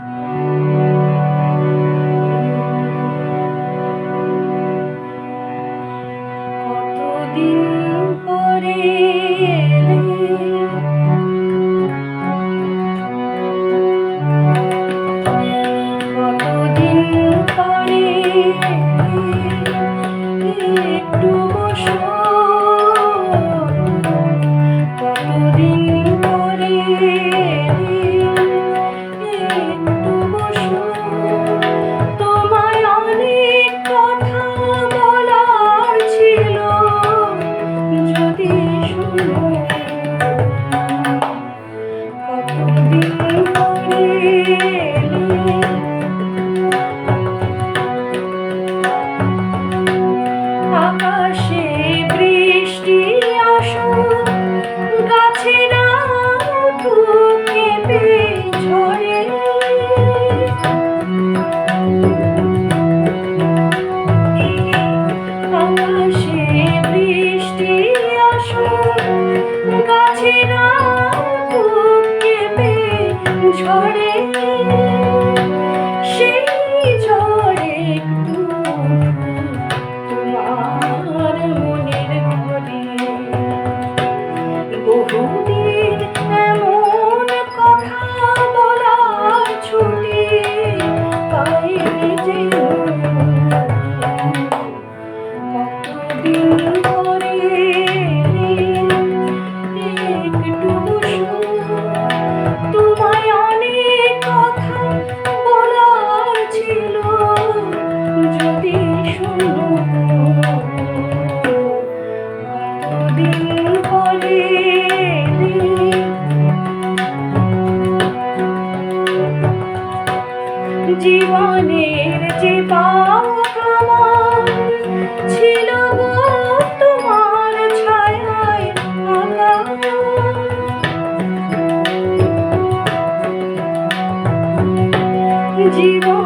কতদিন পরে একটু বসো, কতদিন পরে একটু বসো, তোমায় অনেক কথা বলার ছিল, যদি শুনো। কতদিন পরে আকাশে বৃষ্টি আসুক, গাছেরা উঠুক কেঁপে ঝরে, আকাশে বৃষ্টি আসুক, গাছেরা উঠুক কেঁপে ঝরে, সেই ঝড়ে একটু তোমার মনের ঘরে। বহুদিন এমন কথা বলার ছুটি পাইনি যে, কতদিন পরে একটু বসো, তোমায় অনেক কথা বলার ছিল, যদি শুনো। কতদিন পরে জীবনের যে পাওয়া ছিল গো তোমার ছায়ায় আঁকা, জীবন